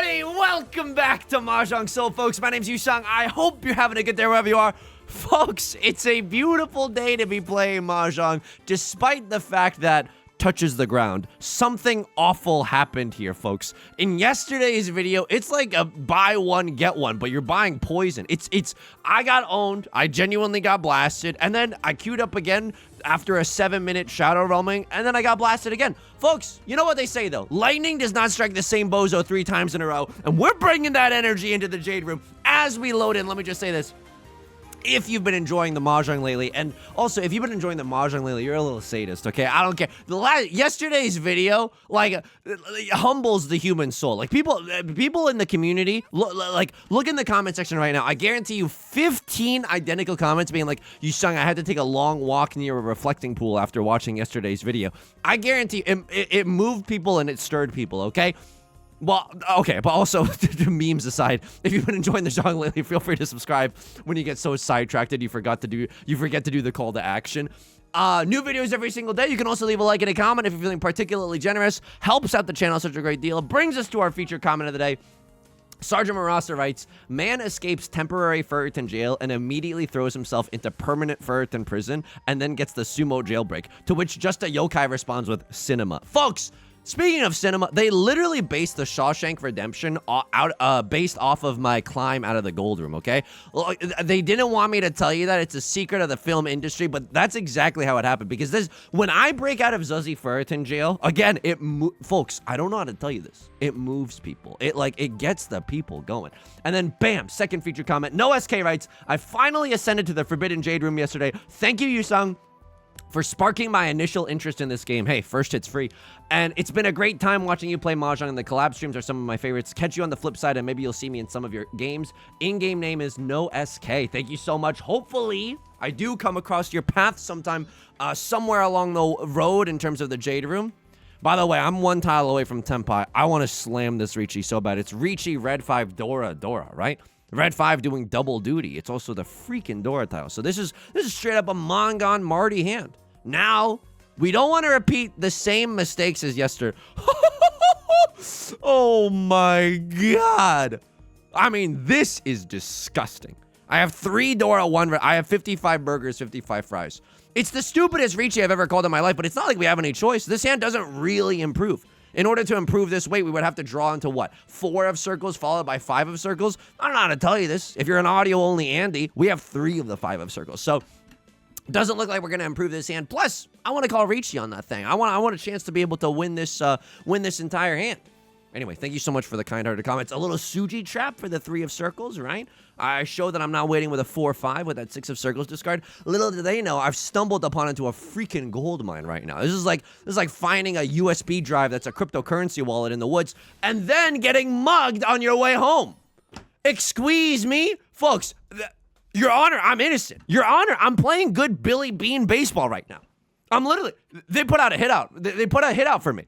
everybody! Welcome back to Mahjong Soul, folks. My name's Yusong. I hope you're having a good day wherever you are. Folks, it's a beautiful day to be playing Mahjong, despite the fact that touches the ground. Something awful happened here, folks. In yesterday's video, it's like a buy one, get one, but you're buying poison. I got owned, I genuinely got blasted, and then I queued up again after a 7-minute shadow roaming, and then I got blasted again. Folks, you know what they say though, lightning does not strike the same bozo 3 times in a row, and we're bringing that energy into the Jade Room as we load in. Let me just say this. If you've been enjoying the Mahjong lately, and also if you've been enjoying the Mahjong lately, you're a little sadist, okay? I don't care. Yesterday's video, like, humbles the human soul. Like, people in the community, look in the comment section right now. I guarantee you 15 identical comments being like, Yusong, I had to take a long walk near a reflecting pool after watching yesterday's video. I guarantee it moved people and it stirred people, okay? Well, okay, but also, memes aside, if you've been enjoying the genre lately, feel free to subscribe. When you get so sidetracked, you forget to do the call to action. New videos every single day. You can also leave a like and a comment if you're feeling particularly generous. Helps out the channel such a great deal. Brings us to our featured comment of the day. Sergeant Marasa writes, man escapes temporary Ferriton jail and immediately throws himself into permanent Ferriton prison and then gets the sumo jailbreak, to which just a yokai responds with cinema. Folks, speaking of cinema, they literally based the Shawshank Redemption based off of my climb out of the gold room, okay? They didn't want me to tell you that. It's a secret of the film industry, but that's exactly how it happened. Because when I break out of Zuzzy Ferriton jail, again, folks, I don't know how to tell you this. It moves people. It gets the people going. And then, bam, second feature comment. No SK writes, I finally ascended to the Forbidden Jade Room yesterday. Thank you, Yusong, for sparking my initial interest in this game. Hey, first hit's free. And it's been a great time watching you play Mahjong, and the collab streams are some of my favorites. Catch you on the flip side, and maybe you'll see me in some of your games. In-game name is No SK. Thank you so much. Hopefully, I do come across your path sometime, somewhere along the road in terms of the Jade Room. By the way, I'm one tile away from Tenpai. I want to slam this Riichi so bad. It's Riichi, Red 5, Dora, right? Red 5 doing double duty. It's also the freaking Dora tile. So this is straight up a Mongon Marty hand. Now, we don't want to repeat the same mistakes as yesterday. Oh my god. I mean, this is disgusting. I have 3 Dora, 1 Red. I have 55 burgers, 55 fries. It's the stupidest Riichi I've ever called in my life, but it's not like we have any choice. This hand doesn't really improve. In order to improve this weight, we would have to draw into what? 4 of circles followed by 5 of circles? I don't know how to tell you this. If you're an audio-only Andy, we have 3 of the 5 of circles. So, doesn't look like we're going to improve this hand. Plus, I want to call Riichi on that thing. I want a chance to be able to win this entire hand. Anyway, thank you so much for the kind-hearted comments. A little Suji trap for the 3 of circles, right? I show that I'm not waiting with a 4-5 with that 6 of circles discard. Little do they know, I've stumbled upon into a freaking gold mine right now. This is like finding a USB drive that's a cryptocurrency wallet in the woods and then getting mugged on your way home. Excuse me? Folks, Your Honor, I'm innocent. Your Honor, I'm playing good Billy Bean baseball right now. They put out a hit out. They put a hit out for me.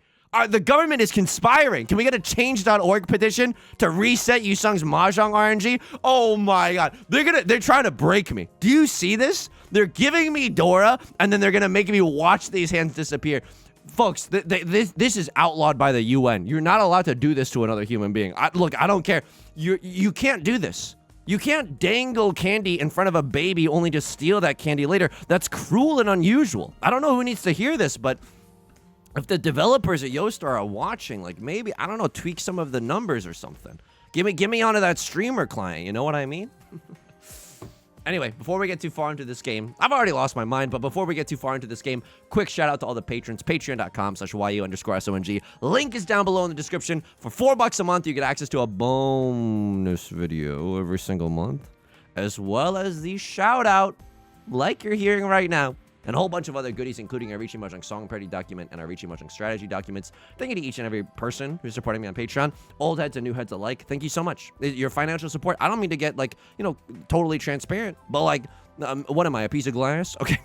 The government is conspiring. Can we get a change.org petition to reset Yusong's Mahjong RNG? Oh my god. They're trying to break me. Do you see this? They're giving me Dora, and then they're gonna make me watch these hands disappear. Folks, this is outlawed by the UN. You're not allowed to do this to another human being. Look, I don't care. You can't do this. You can't dangle candy in front of a baby only to steal that candy later. That's cruel and unusual. I don't know who needs to hear this, but if the developers at Yostar are watching, like maybe, I don't know, tweak some of the numbers or something. Give me onto that streamer client, you know what I mean? Anyway, before we get too far into this game, I've already lost my mind, but before we get too far into this game, quick shout out to all the patrons, patreon.com/YU_SONG. Link is down below in the description. For $4 a month, you get access to a bonus video every single month, as well as the shout out, like you're hearing right now, and a whole bunch of other goodies, including our Riichi Mahjong song parody document and our Riichi Mahjong strategy documents. Thank you to each and every person who's supporting me on Patreon. Old heads and new heads alike. Thank you so much. Your financial support. I don't mean to get, totally transparent, but, what am I, a piece of glass? Okay.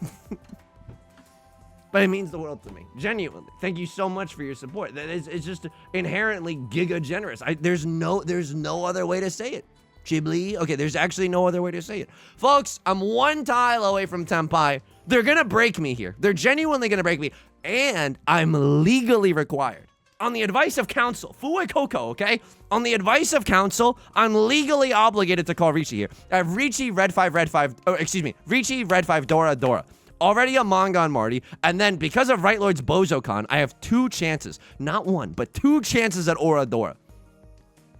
But it means the world to me. Genuinely. Thank you so much for your support. It's just inherently giga generous. There's no other way to say it. Ghibli. Okay, there's actually no other way to say it. Folks, I'm 1 tile away from Tenpai. They're gonna break me here. They're genuinely gonna break me. And I'm legally required on the advice of counsel, Fue Koko, okay? On the advice of counsel, I'm legally obligated to call Riichi here. I have Riichi, Red 5, Riichi, Red 5, Dora, Dora. Already a manga on Marty, and then because of Right Lord's Bozokan, I have 2 chances. Not 1, but 2 chances at Oradora.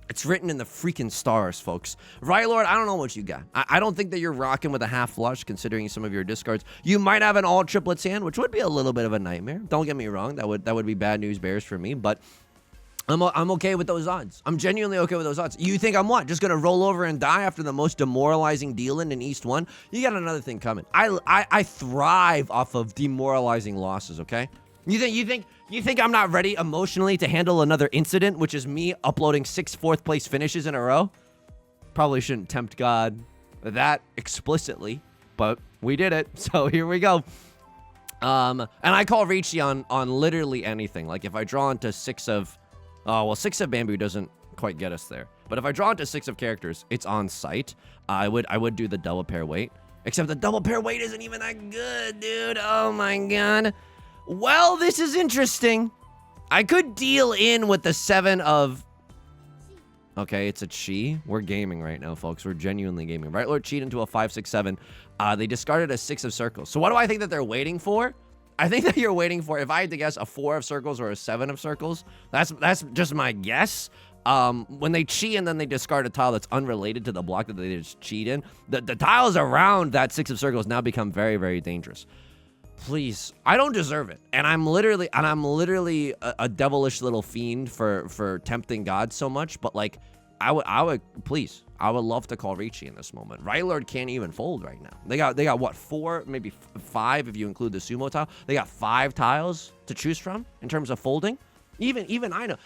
It's written in the freaking stars, folks. Right Lord, I don't know what you got. I don't think that you're rocking with a half flush, considering some of your discards. You might have an all triplets hand, which would be a little bit of a nightmare. Don't get me wrong, that would be bad news bears for me, but I'm okay with those odds. I'm genuinely okay with those odds. You think I'm what? Just gonna roll over and die after the most demoralizing deal-in East 1? You got another thing coming. I thrive off of demoralizing losses, okay? You think I'm not ready emotionally to handle another incident, which is me uploading 6 4th place finishes in a row? Probably shouldn't tempt God that explicitly, but we did it, so here we go. And I call Riichi on literally anything. Like if I draw into 6 of, oh, well, 6 of bamboo doesn't quite get us there. But if I draw into 6 of characters, it's on site. I would do the double pair weight, except the double pair weight isn't even that good, dude. Oh my God. Well, this is interesting. I could deal in with the 7 of... Okay, it's a chi. We're gaming right now, folks. We're genuinely gaming. Right Lord cheat into a 5, 6, 7. They discarded a 6 of circles. So what do I think that they're waiting for? I think that you're waiting for, if I had to guess, a 4 of circles or a 7 of circles. That's just my guess. When they cheat and then they discard a tile that's unrelated to the block that they just cheat in, the tiles around that 6 of circles now become very, very dangerous. Please, I don't deserve it, and I'm literally a devilish little fiend for tempting God so much. But like, I would love to call Riichi in this moment. Right Lord can't even fold right now. They got what, 4, maybe 5 if you include the sumo tile. They got 5 tiles to choose from in terms of folding. Even I know,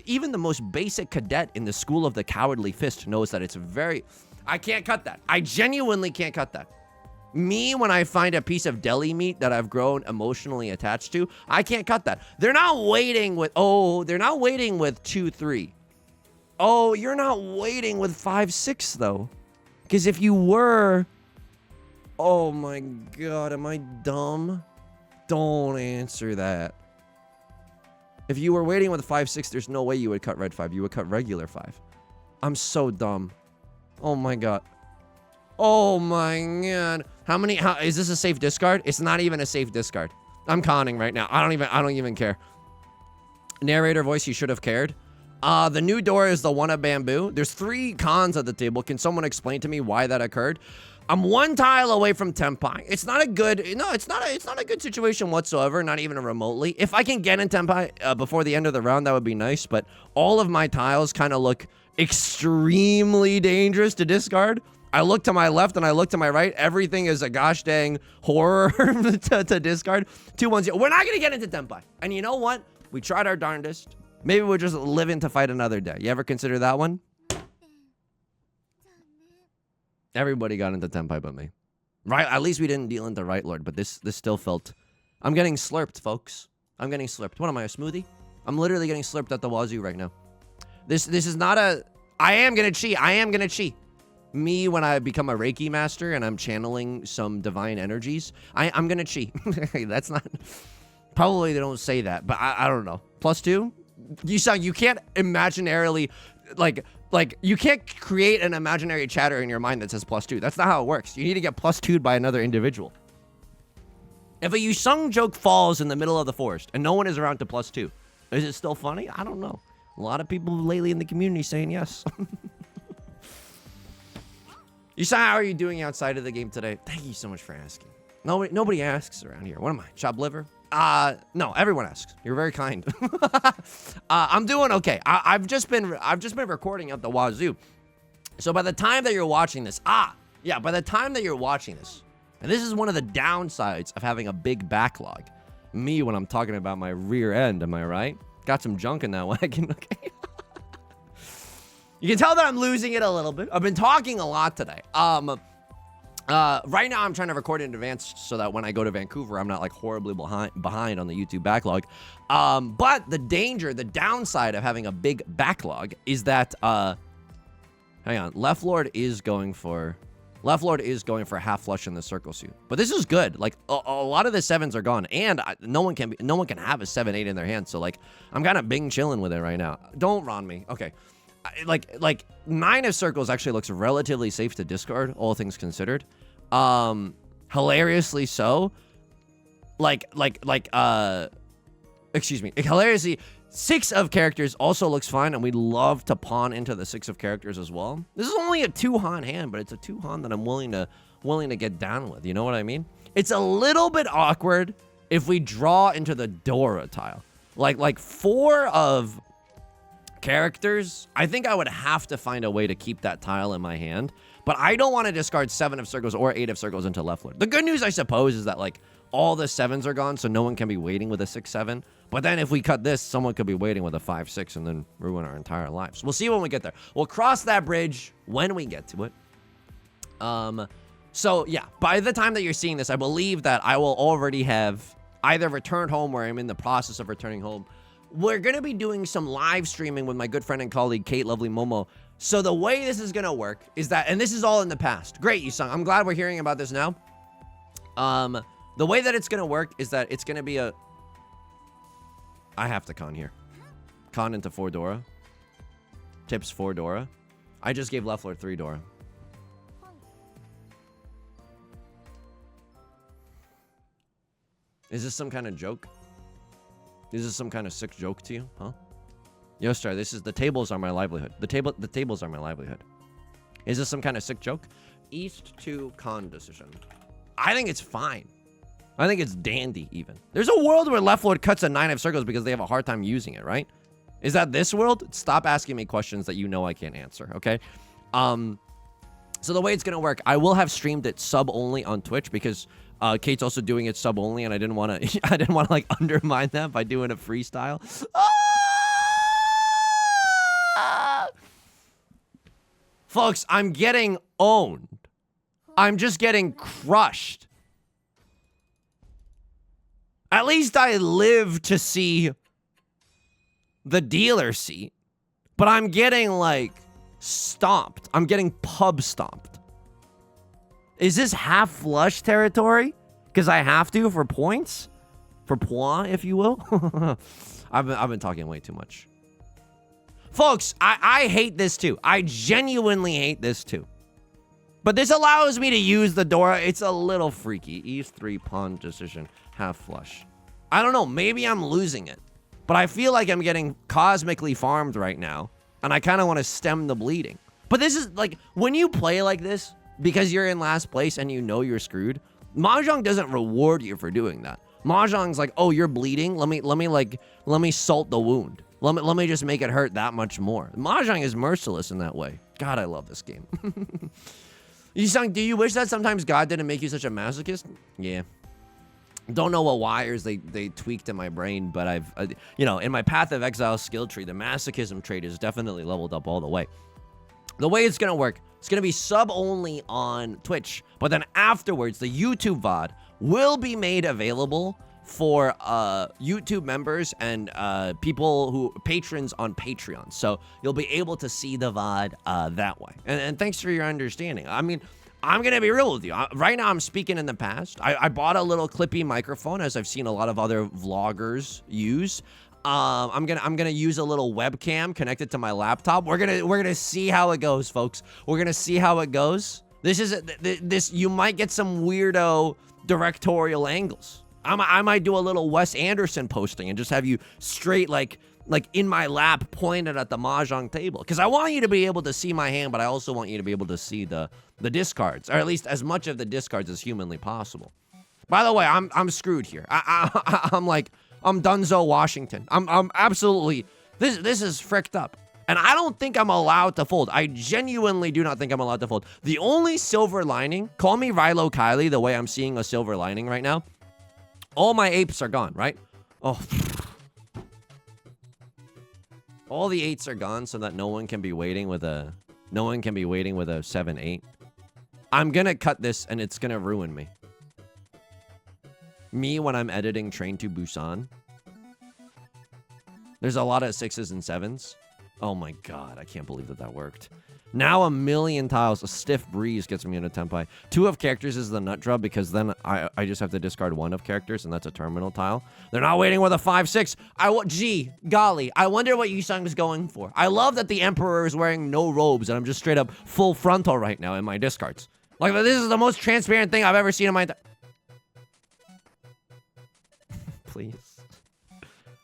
even the most basic cadet in the school of the cowardly fist knows that it's very. I can't cut that. I genuinely can't cut that. Me, when I find a piece of deli meat that I've grown emotionally attached to, I can't cut that. They're not waiting with, they're not waiting with 2, 3. Oh, you're not waiting with 5, 6, though. Because if you were, oh my God, am I dumb? Don't answer that. If you were waiting with 5, 6, there's no way you would cut red 5. You would cut regular 5. I'm so dumb. Oh my God. Oh my God. How is this a safe discard? It's not even a safe discard. I'm conning right now. I don't even care. Narrator voice, you should have cared. The new door is the 1 of bamboo. There's 3 cons at the table. Can someone explain to me why that occurred? I'm 1 tile away from Tenpai. It's not a good situation whatsoever, not even remotely. If I can get in Tenpai before the end of the round, that would be nice, but all of my tiles kind of look extremely dangerous to discard. I look to my left and I look to my right. Everything is a gosh dang horror to discard. 2 1 0. We're not going to get into Tenpai. And you know what? We tried our darndest. Maybe we're just living to fight another day. You ever consider that one? Everybody got into Tenpai but me. Right? At least we didn't deal into Right Lord, but this still felt... I'm getting slurped, folks. I'm getting slurped. What am I, a smoothie? I'm literally getting slurped at the wazoo right now. This is not a... I am going to cheat. I am going to cheat. Me, when I become a Reiki master and I'm channeling some divine energies, I'm gonna cheat. That's not... Probably they don't say that, but I don't know. +2? You can't imaginarily... Like, you can't create an imaginary chatter in your mind that says +2. That's not how it works. You need to get +2'd by another individual. If a Yusong joke falls in the middle of the forest and no one is around to +2, is it still funny? I don't know. A lot of people lately in the community saying yes. Yusong, how are you doing outside of the game today? Thank you so much for asking. Nobody asks around here. What am I, chopped liver? No, everyone asks. You're very kind. I'm doing okay. I've just been recording at the wazoo. So by the time that you're watching this, by the time that you're watching this, and this is one of the downsides of having a big backlog. Me, when I'm talking about my rear end, am I right? Got some junk in that wagon, okay? You can tell that I'm losing it a little bit. I've been talking a lot today. Right now I'm trying to record in advance so that when I go to Vancouver, I'm not like horribly behind on the YouTube backlog. But the downside of having a big backlog is that, hang on, Left Lord is going for Left Lord is going for half flush in the circle suit. But this is good. Like, a lot of the 7s are gone. And no one can have a 7-8 in their hand. So, like, I'm kind of bing chilling with it right now. Don't Ron me. Okay. Like 9 of circles actually looks relatively safe to discard, all things considered. Hilariously so. Excuse me. Hilariously, 6 of characters also looks fine, and we love to pawn into the 6 of characters as well. This is only a 2-Han hand, but it's a 2-Han that I'm willing to get down with. You know what I mean? It's a little bit awkward if we draw into the Dora tile. Like 4 of characters, I think I would have to find a way to keep that tile in my hand. But I don't want to discard 7 of circles or 8 of circles into left Lord. The good news, I suppose, is that, like, all the 7s are gone, so no one can be waiting with a 6-7. But then if we cut this, someone could be waiting with a 5-6 and then ruin our entire lives. We'll see when we get there. We'll cross that bridge when we get to it. So, yeah, by the time that you're seeing this, I believe that I will already have either returned home or I'm in the process of returning home. We're going to be doing some live streaming with my good friend and colleague, Kate Lovely Momo. So the way this is going to work is that, and this is all in the past. Great, Yusong. I'm glad we're hearing about this now. The way that it's going to work is that it's going to be a... I have to con here. Con into 4 Dora. Tips 4 Dora. I just gave left Lord 3 Dora. Is this some kind of joke? Is this some kind of sick joke to you? Huh? Yo, Star, this is... The tables are my livelihood. The tables are my livelihood. Is this some kind of sick joke? East to con decision. I think it's fine. I think it's dandy, even. There's a world where left Lord cuts a 9 of circles because they have a hard time using it, right? Is that this world? Stop asking me questions that you know I can't answer, okay? So the way it's going to work, I will have streamed it sub-only on Twitch because Kate's also doing it sub-only, and I didn't want to like, undermine that by doing a freestyle. Folks, I'm getting owned. I'm just getting crushed. At least I live to see the dealer seat. But I'm getting, like, stomped. I'm getting pub stomped. Is this half flush territory? Because I have to for points? For point, if you will? I've been talking way too much. Folks, I hate this too. I genuinely hate this too. But this allows me to use the Dora. It's a little freaky. E3 pawn decision. Half flush. I don't know. Maybe I'm losing it. But I feel like I'm getting cosmically farmed right now. And I kind of want to stem the bleeding. But this is like, when you play like this, because you're in last place and you know you're screwed, Mahjong doesn't reward you for doing that. Mahjong's like, oh, you're bleeding? Let me salt the wound. Let me just make it hurt that much more. Mahjong is merciless in that way. God, I love this game. Yusong, do you wish that sometimes God didn't make you such a masochist? Yeah. Don't know what wires they tweaked in my brain, but I've, you know, in my Path of Exile skill tree, the masochism trait is definitely leveled up all the way. The way it's going to work, it's going to be sub-only on Twitch, but then afterwards, the YouTube VOD will be made available for YouTube members and patrons on Patreon. So you'll be able to see the VOD that way. And thanks for your understanding. I mean, I'm going to be real with you. Right now, I'm speaking in the past. I bought a little clippy microphone, as I've seen a lot of other vloggers use. I'm gonna use a little webcam connected to my laptop. We're gonna see how it goes, folks. We're gonna see how it goes. This you might get some weirdo directorial angles. I might do a little Wes Anderson posting and just have you straight like in my lap pointed at the Mahjong table. Because I want you to be able to see my hand, but I also want you to be able to see the discards, or at least as much of the discards as humanly possible. By the way, I'm screwed here. I'm Dunzo Washington. I'm absolutely, this is fricked up. And I don't think I'm allowed to fold. I genuinely do not think I'm allowed to fold. The only silver lining, call me Rilo Kiley the way I'm seeing a silver lining right now. All my apes are gone, right? Oh. All the 8s are gone so that no one can be waiting with a 7-8. I'm gonna cut this and it's gonna ruin me. Me when I'm editing Train to Busan. There's a lot of 6s and 7s. Oh my god, I can't believe that that worked. Now a million tiles, a stiff breeze gets me into Tenpai. 2 of characters is the nut drop because then I just have to discard 1 of characters and that's a terminal tile. They're not waiting with a 5-6. Gee, golly, I wonder what Yusong is going for. I love that the Emperor is wearing no robes and I'm just straight up full frontal right now in my discards. Like, this is the most transparent thing I've ever seen in my... Please.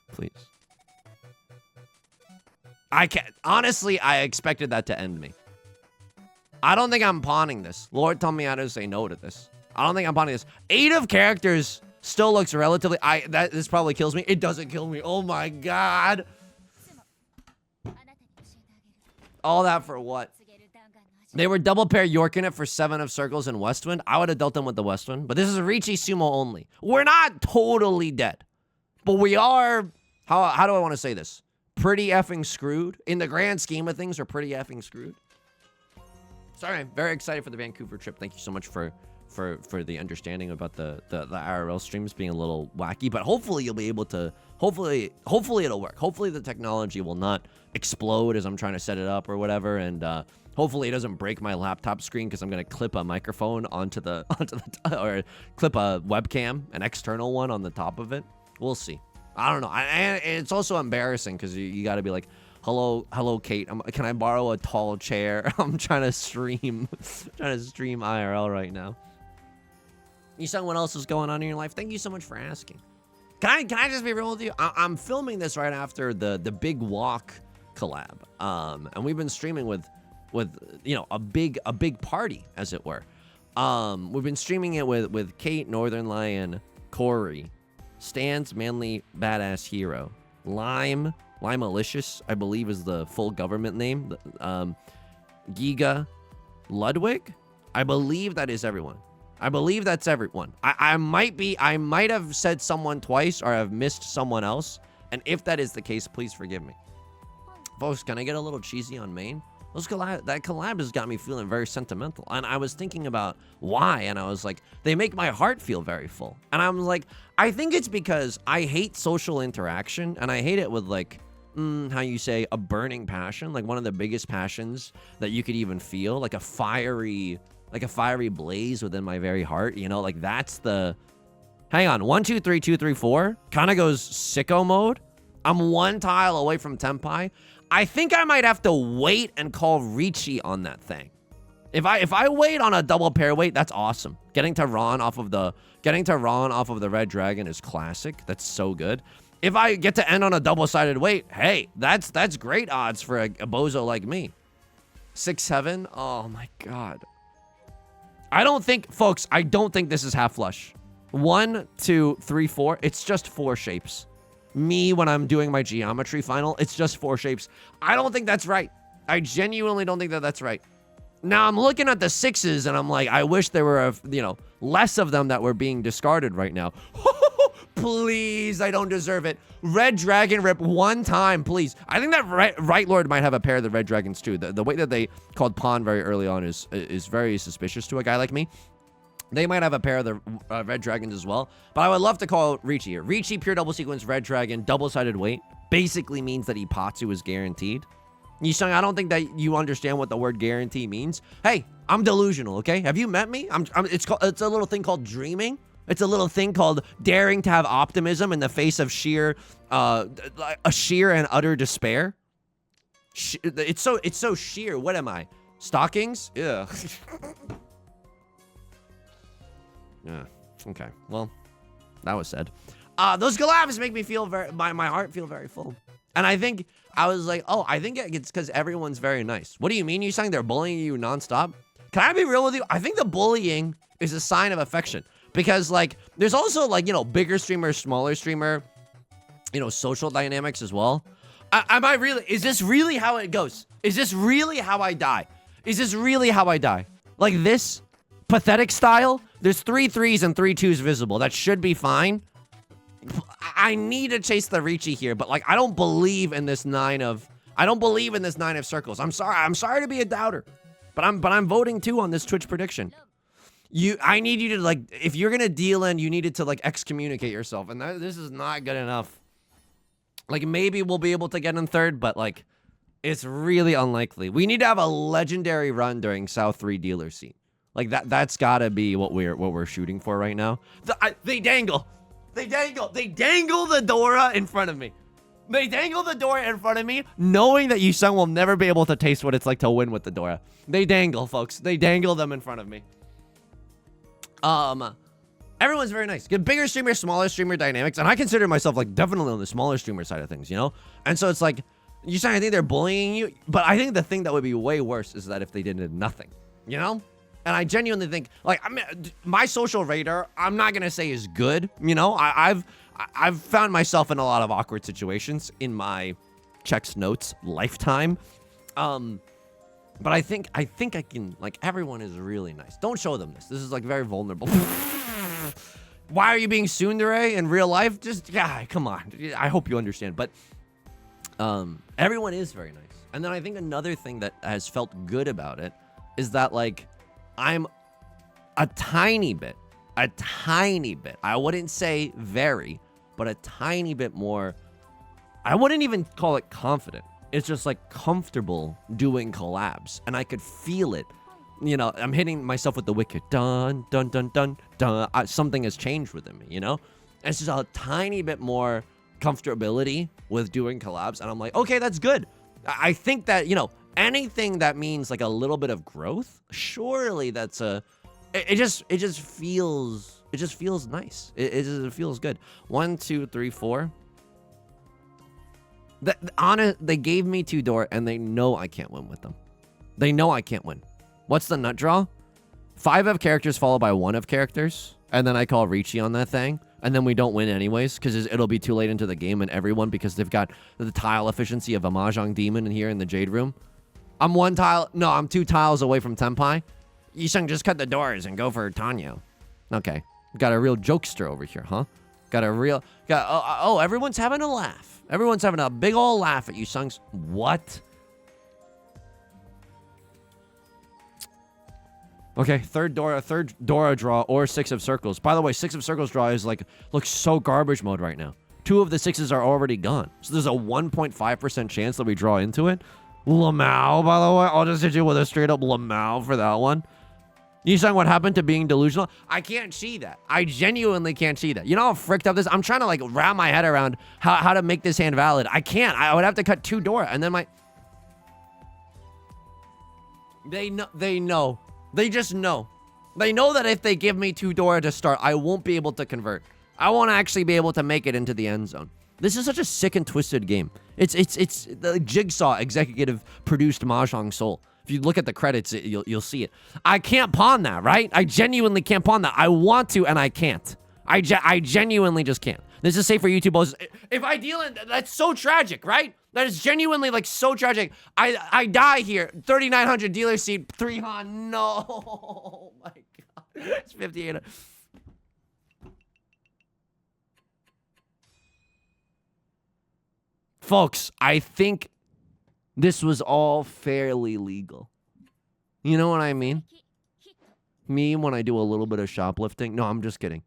Please. I can't. Honestly, I expected that to end me. I don't think I'm pawning this. Lord, tell me how to say no to this. I don't think I'm pawning this. 8 of characters still looks relatively... This probably kills me. It doesn't kill me. Oh my god. All that for what? They were double pair Yorking it for 7 of circles in Westwind. I would have dealt them with the Westwind. But this is Riichi Sumo only. We're not totally dead. But we are... How do I want to say this? Pretty effing screwed. In the grand scheme of things, we're pretty effing screwed. Sorry, I'm very excited for the Vancouver trip. Thank you so much for the understanding about the IRL streams being a little wacky. But hopefully you'll be able to... Hopefully it'll work. Hopefully the technology will not explode as I'm trying to set it up or whatever. And hopefully it doesn't break my laptop screen because I'm going to clip a microphone onto the... or clip a webcam, an external one on the top of it. We'll see. I don't know. And it's also embarrassing because you got to be like, hello, Kate. Can I borrow a tall chair? I'm trying to stream IRL right now. Yusong, what else is going on in your life? Thank you so much for asking. Can I just be real with you? I'm filming this right after the Big Walk collab, and we've been streaming with you know a big party as it were. We've been streaming it with Kate, Northern Lion, Corey, Stan's Manly Badass Hero, Lime Malicious, I believe is the full government name. Giga, Ludwig, I believe that is everyone. I believe that's everyone. I might have said someone twice or have missed someone else. And if that is the case, please forgive me. Folks, can I get a little cheesy on main? That collab has got me feeling very sentimental. And I was thinking about why. And I was like, they make my heart feel very full. And I'm like, I think it's because I hate social interaction. And I hate it with like, how you say, a burning passion. Like one of the biggest passions that you could even feel. Like a fiery blaze within my very heart. You know, like that's the... Hang on. 1, 2, 3, 2, 3, 4. Kind of goes sicko mode. I'm 1 tile away from Tenpai. I think I might have to wait and call Riichi on that thing. If I wait on a double pair wait, that's awesome. Getting to Ron off of the Red Dragon is classic. That's so good. If I get to end on a double-sided wait, hey, that's great odds for a bozo like me. 6, 7. Oh my god. I don't think this is half flush. 1, 2, 3, 4. It's just 4 shapes. Me, when I'm doing my geometry final, it's just 4 shapes. I don't think that's right. I genuinely don't think that that's right. Now, I'm looking at the 6s, and I'm like, I wish there were, less of them that were being discarded right now. Please, I don't deserve it. Red Dragon rip 1 time, please. I think that Right Lord might have a pair of the Red Dragons, too. The way that they called pawn very early on is very suspicious to a guy like me. They might have a pair of the Red Dragons as well. But I would love to call Riichi here. Riichi, pure double sequence, Red Dragon, double-sided wait. Basically means that Ipatsu is guaranteed. Yusong, I don't think that you understand what the word guarantee means. Hey, I'm delusional, okay? Have you met me? It's a little thing called dreaming. It's a little thing called daring to have optimism in the face of sheer and utter despair. It's so sheer. What am I? Stockings? Yeah. Yeah. Okay. Well, that was said. Those collabs make me feel my heart feel very full. And I think I was like, oh, I think it's because everyone's very nice. What do you mean? You saying they're bullying you nonstop? Can I be real with you? I think the bullying is a sign of affection. Because, like, there's also, like, bigger streamer, smaller streamer, social dynamics as well. Is this really how it goes? Is this really how I die? Is this really how I die? Like this pathetic style? There's 3 3s and 3 2s visible. That should be fine. I need to chase the Riichi here, but, like, I don't believe in this 9 of circles. I'm sorry to be a doubter. But I'm voting too on this Twitch prediction. I need you to, like, if you're gonna deal in, you needed to, like, excommunicate yourself. And this is not good enough. Like, maybe we'll be able to get in 3rd, but, like, It's really unlikely. We need to have a legendary run during South 3 dealer scene. Like that's gotta be what we're shooting for right now. They dangle the Dora in front of me. They dangle the Dora in front of me, knowing that Yusong will never be able to taste what it's like to win with the Dora. They dangle, folks. They dangle them in front of me. Everyone's very nice. Get bigger streamer, smaller streamer dynamics, and I consider myself like definitely on the smaller streamer side of things, you know? And so it's like, Yusong, I think they're bullying you, but I think the thing that would be way worse is that if they did nothing, you know? And I genuinely think, like, I mean, my social radar, I'm not gonna say is good, you know? I've found myself in a lot of awkward situations in my checks notes lifetime. But I think I can, like, everyone is really nice. Don't show them this. This is, like, very vulnerable. Why are you being tsundere in real life? Just, yeah, come on. I hope you understand. But everyone is very nice. And then I think another thing that has felt good about it is that, like, I'm a tiny bit, I wouldn't say very, but a tiny bit more, I wouldn't even call it confident. It's just like comfortable doing collabs, and I could feel it. You know, I'm hitting myself with the wicked. Dun, dun, dun, dun, dun. Something has changed within me, you know? And it's just a tiny bit more comfortability with doing collabs, and I'm like, okay, that's good. I think that, you know, anything that means like a little bit of growth, surely that's it just feels nice. It feels good. 1, 2, 3, 4. They gave me 2 door, and they know I can't win with them. They know I can't win. What's the nut draw? 5 of characters followed by 1 of characters, and then I call Riichi on that thing, and then we don't win anyways, because it'll be too late into the game and everyone, because they've got the tile efficiency of a Mahjong demon in here in the Jade Room. I'm 2 tiles away from Tenpai. Yusong, just cut the doors and go for Tanyo. Okay. Got a real jokester over here, huh? Everyone's having a laugh. Everyone's having a big ol' laugh at Yusong's. What? Okay, third Dora draw or 6 of circles. By the way, 6 of circles draw is like, looks so garbage mode right now. 2 of the 6s are already gone. So there's a 1.5% chance that we draw into it. Lamau, by the way. I'll just hit you with a straight up Lamau for that one. Yusong, what happened to being delusional? I can't see that. I genuinely can't see that. You know how fricked up this? I'm trying to like wrap my head around how to make this hand valid. I can't. I would have to cut 2 Dora, and then my... They know. They just know. They know that if they give me 2 Dora to start, I won't be able to convert. I won't actually be able to make it into the end zone. This is such a sick and twisted game. It's the Jigsaw executive produced Mahjong Soul. If you look at the credits, you'll see it. I can't pawn that, right? I genuinely can't pawn that. I want to, and I can't. I genuinely just can't. This is safe for YouTubers. If I deal in, that's so tragic, right? That is genuinely like so tragic. I die here. 3,900 dealer seat, 300. No, oh my god, it's 58. Folks, I think this was all fairly legal. You know what I mean? Me when I do a little bit of shoplifting. No, I'm just kidding.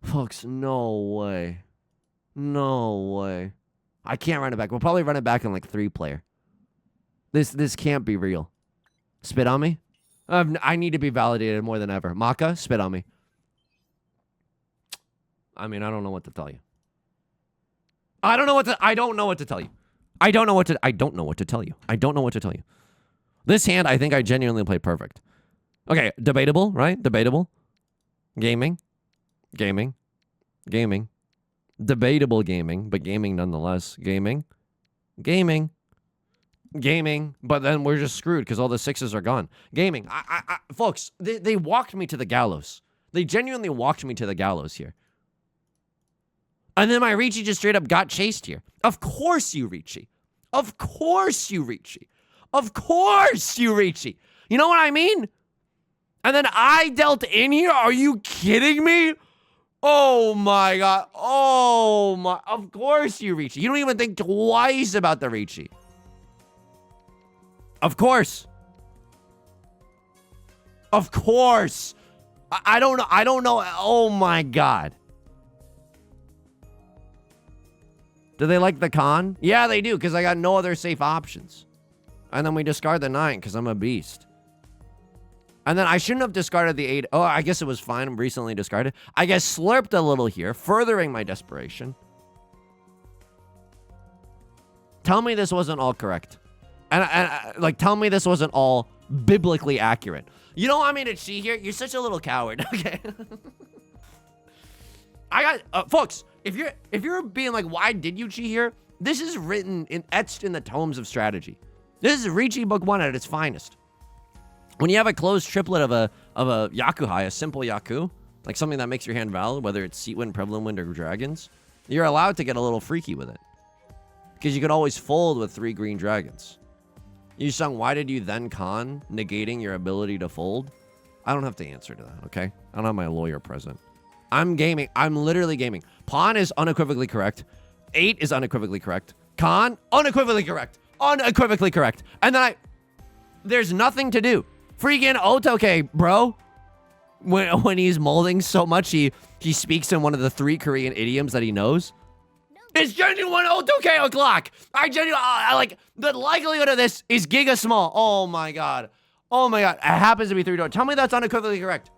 Folks, no way. No way. I can't run it back. We'll probably run it back in like 3-player. This can't be real. Spit on me? I need to be validated more than ever. Maka, spit on me. I mean, I don't know what to tell you. I don't know what to tell you. I don't know what to tell you. I don't know what to tell you. This hand, I think I genuinely played perfect. Okay, debatable, right? Debatable. Gaming. Debatable gaming, but gaming nonetheless. Gaming. But then we're just screwed because all the 6s are gone. Gaming. Folks, they walked me to the gallows. They genuinely walked me to the gallows here. And then my Riichi just straight up got chased here. Of course you, Riichi. Of course you, Riichi. You know what I mean? And then I dealt in here? Are you kidding me? Oh my god. Oh my. Of course you, Riichi. You don't even think twice about the Riichi. Of course. I don't know. Oh my god. Do they like the con? Yeah, they do, because I got no other safe options. And then we discard the 9, because I'm a beast. And then I shouldn't have discarded the 8. Oh, I guess it was fine. I'm recently discarded. I guess slurped a little here, furthering my desperation. Tell me this wasn't all correct. And like, tell me this wasn't all biblically accurate. You don't want me to cheat here? You're such a little coward. Okay. I got, folks, if you're being like, why did you cheat here? This is written, etched in the tomes of strategy. This is Riichi Book 1 at its finest. When you have a closed triplet of a Yakuhai, a simple Yaku, like something that makes your hand valid, whether it's Seat Wind, Prevalent Wind, or Dragons, you're allowed to get a little freaky with it. Because you could always fold with 3 green dragons. Yusong, why did you then con, negating your ability to fold? I don't have to answer to that, okay? I don't have my lawyer present. I'm gaming. I'm literally gaming. Pawn is unequivocally correct. 8 is unequivocally correct. Con, unequivocally correct. Unequivocally correct. And then there's nothing to do. Freaking Otoke, bro. When he's molding so much, he speaks in one of the 3 Korean idioms that he knows. It's genuine Otoke o'clock. I like, the likelihood of this is giga small. Oh my god. Oh my god. It happens to be 3 door. Tell me that's unequivocally correct.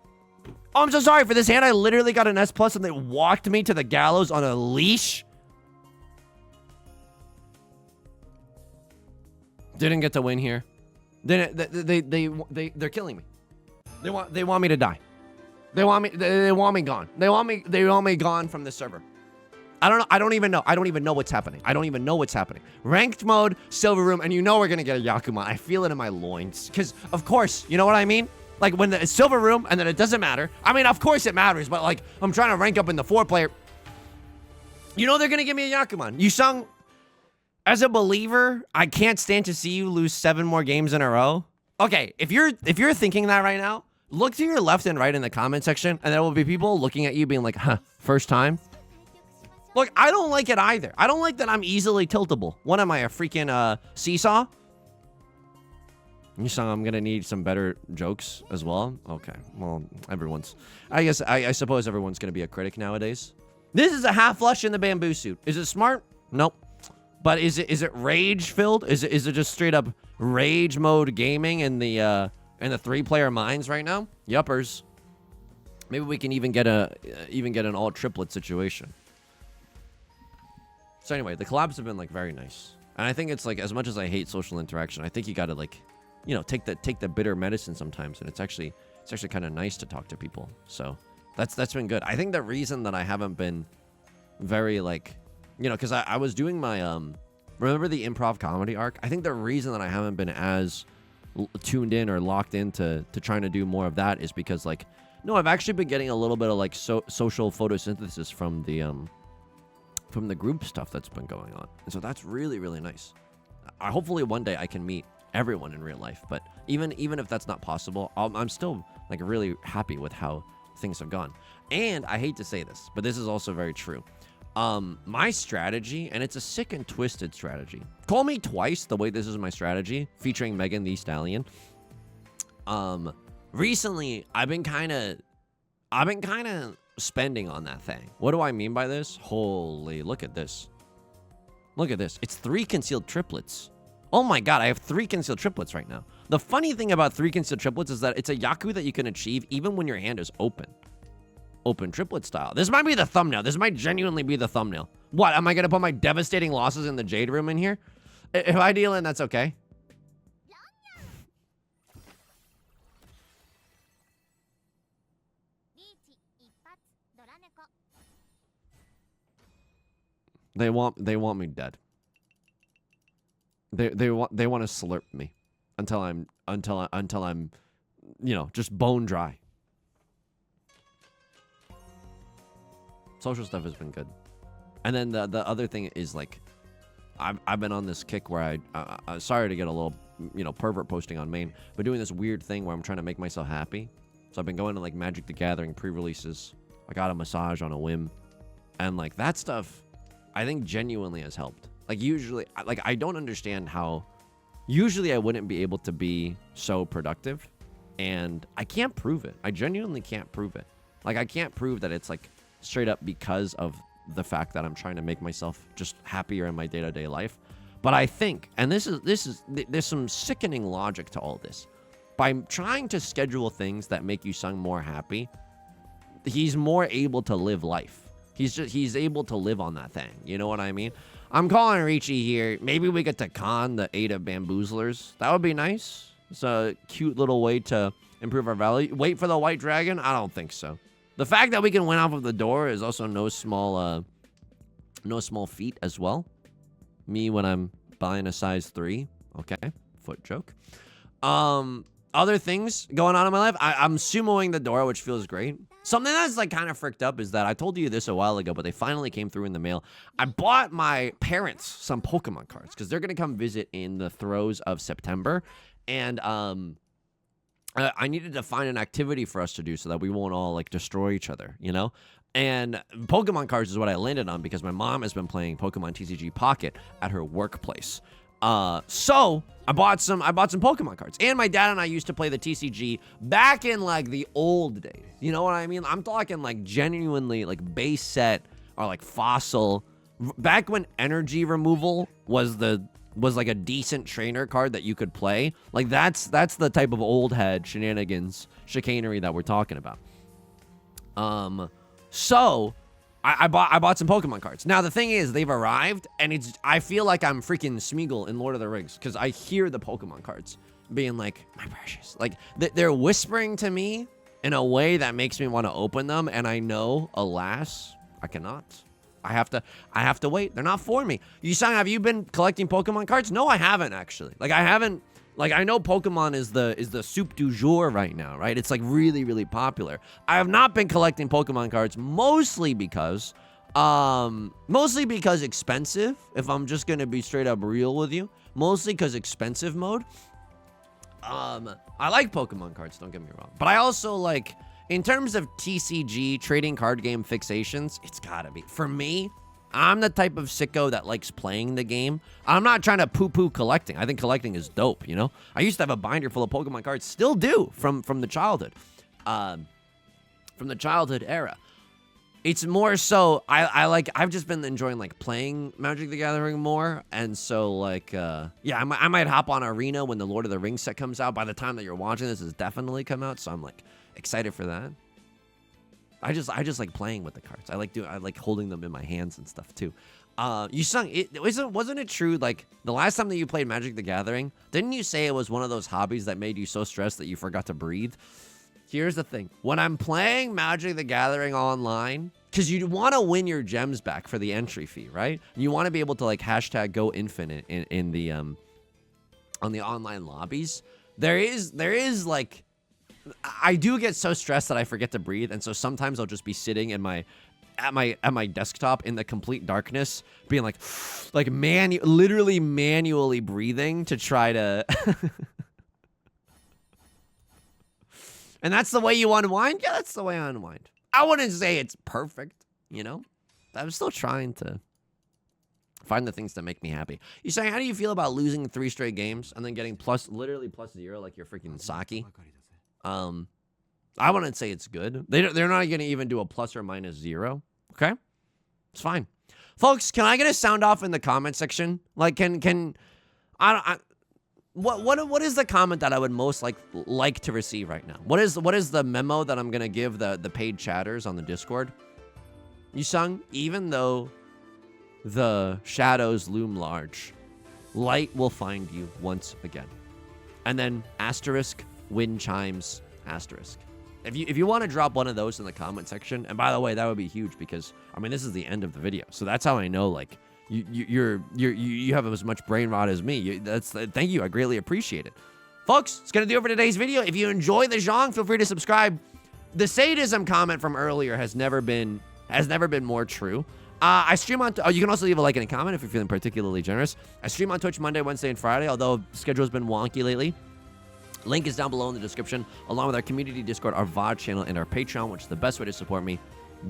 Oh, I'm so sorry. For this hand, I literally got an S+ and they walked me to the gallows on a leash. Didn't get to win here. They're killing me. They want me to die. They want me gone. They want me gone from this server. I don't even know. I don't even know what's happening. I don't even know what's happening. Ranked mode, silver room, and you know we're gonna get a Yakuman. I feel it in my loins. Because, of course, you know what I mean? Like, when the silver room, and then it doesn't matter. I mean, of course it matters, but, like, I'm trying to rank up in the 4-player. You know they're gonna give me a Yakuman. Yusong, as a believer, I can't stand to see you lose 7 more games in a row. Okay, if you're thinking that right now, look to your left and right in the comment section, and there will be people looking at you being like, huh, first time? Look, I don't like it either. I don't like that I'm easily tiltable. What am I, a freaking seesaw? Yusong, I'm gonna need some better jokes as well. Okay, well, I suppose everyone's gonna be a critic nowadays. This is a half flush in the bamboo suit. Is it smart? Nope. But is it rage filled? Is it just straight up rage mode gaming in the 3-player mines right now? Yuppers. Maybe we can even get an all triplet situation. So anyway, the collabs have been like very nice. And I think it's like, as much as I hate social interaction, I think you gotta, like, you know, take the bitter medicine sometimes, and it's actually kind of nice to talk to people. So that's been good. I think the reason that I haven't been very, like, you know, because I was doing my remember the improv comedy arc? I think the reason that I haven't been as tuned in or locked into trying to do more of that is because, like, no, I've actually been getting a little bit of, like, social photosynthesis from the group stuff that's been going on, and so that's really, really nice. Hopefully one day I can meet everyone in real life, but even if that's not possible, I'm still, like, really happy with how things have gone. And I hate to say this, but this is also very true. My strategy, and it's a sick and twisted strategy. Call me twice the way this is my strategy, featuring Megan Thee Stallion. Recently, I've been kind of spending on that thing. What do I mean by this? Holy, look at this. Look at this. It's 3 concealed triplets. Oh my god, I have 3 concealed triplets right now. The funny thing about 3 concealed triplets is that it's a Yaku that you can achieve even when your hand is open. Open triplet style. This might be the thumbnail. This might genuinely be the thumbnail. What, am I going to put my devastating losses in the Jade Room in here? If I deal in, that's okay. They want me dead. They want to slurp me until I'm you know, just bone dry. Social stuff has been good. And then the other thing is, like, I've been on this kick where I'm sorry to get a little, you know, pervert posting on main, but doing this weird thing where I'm trying to make myself happy. So I've been going to, like, Magic the Gathering pre-releases. I got a massage on a whim, and, like, that stuff I think genuinely has helped. Like, usually, like, I don't understand how usually I wouldn't be able to be so productive, and I can't prove it. I genuinely can't prove it. Like, I can't prove that it's, like, straight up because of the fact that I'm trying to make myself just happier in my day-to-day life. But I think, and there's some sickening logic to all this. By trying to schedule things that make Yusong more happy, he's more able to live life. He's able to live on that thing. You know what I mean? I'm calling Riichi here. Maybe we get to con the 8 of bamboozlers. That would be nice. It's a cute little way to improve our value. Wait for the white dragon? I don't think so. The fact that we can win off of the door is also no small feat as well. Me when I'm buying a size 3. Okay, foot joke. Other things going on in my life. I'm sumoing the door, which feels great. Something that's like kind of fricked up is that I told you this a while ago, but they finally came through in the mail. I bought my parents some Pokemon cards because they're going to come visit in the throes of September. And I needed to find an activity for us to do so that we won't all like destroy each other, you know? And Pokemon cards is what I landed on because my mom has been playing Pokemon TCG Pocket at her workplace. So I bought some Pokemon cards, and my dad and I used to play the TCG back in like the old days. You know what I mean? I'm talking like genuinely like base set or like fossil, back when energy removal was like a decent trainer card that you could play. Like that's the type of old head shenanigans, chicanery that we're talking about. So I bought some Pokemon cards. Now, the thing is, they've arrived, and I feel like I'm freaking Smeagol in Lord of the Rings, because I hear the Pokemon cards being like, my precious. Like, they're whispering to me in a way that makes me want to open them, and I know, alas, I cannot. I have to wait. They're not for me. Yusong, have you been collecting Pokemon cards? No, I haven't, actually. Like, I haven't. Like, I know Pokemon is the soup du jour right now, right? It's like really, really popular. I have not been collecting Pokemon cards mostly because expensive, if I'm just going to be straight up real with you. Mostly because expensive mode. I like Pokemon cards, don't get me wrong. But I also like, in terms of TCG, trading card game fixations, it's gotta be. For me, I'm the type of sicko that likes playing the game. I'm not trying to poo-poo collecting. I think collecting is dope, you know? I used to have a binder full of Pokemon cards. Still do, from the childhood. From the childhood era. It's more so, I've just been enjoying, like, playing Magic the Gathering more. And so, like, yeah, I might hop on Arena when the Lord of the Rings set comes out. By the time that you're watching this, it's definitely come out. So I'm, like, excited for that. I just like playing with the cards. I like holding them in my hands and stuff too. Wasn't it true, like, the last time that you played Magic the Gathering, didn't you say it was one of those hobbies that made you so stressed that you forgot to breathe? Here's the thing. When I'm playing Magic the Gathering online, because you want to win your gems back for the entry fee, right? You want to be able to, like, hashtag go infinite in the on the online lobbies. There is like, I do get so stressed that I forget to breathe, and so sometimes I'll just be sitting in at my desktop in the complete darkness, being like literally manually breathing to try to. And that's the way you unwind? Yeah, that's the way I unwind. I wouldn't say it's perfect, you know? I'm still trying to find the things that make me happy. You say, how do you feel about losing 3 straight games and then getting literally +0 like you're freaking Saki? I wouldn't say it's good. They're not going to even do a plus or minus 0. Okay? It's fine. Folks, can I get a sound off in the comment section? Like, what is the comment that I would most like to receive right now? What is the memo that I'm going to give the paid chatters on the Discord? Yusong, even though the shadows loom large, light will find you once again. And then asterisk, wind chimes, asterisk. If you want to drop one of those in the comment section, and by the way, that would be huge because, I mean, this is the end of the video. So that's how I know, like, you have as much brain rot as me. Thank you. I greatly appreciate it. Folks, it's going to do it for today's video. If you enjoy the genre, feel free to subscribe. The sadism comment from earlier has never been more true. I stream on... you can also leave a like and a comment if you're feeling particularly generous. I stream on Twitch Monday, Wednesday, and Friday, although the schedule's been wonky lately. Link is down below in the description, along with our community Discord, our VOD channel, and our Patreon, which is the best way to support me.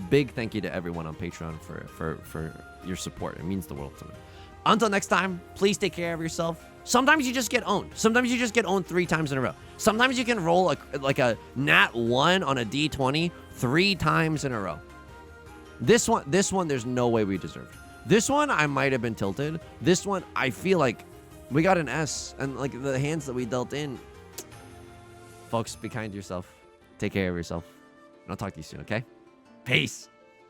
Big thank you to everyone on Patreon for your support. It means the world to me. Until next time, please take care of yourself. Sometimes you just get owned. Sometimes you just get owned 3 times in a row. Sometimes you can roll a nat 1 on a D20 3 times in a row. This one, there's no way we deserved. This one, I might have been tilted. This one, I feel like we got an S. And like the hands that we dealt in. Folks, be kind to yourself. Take care of yourself. And I'll talk to you soon, okay? Peace.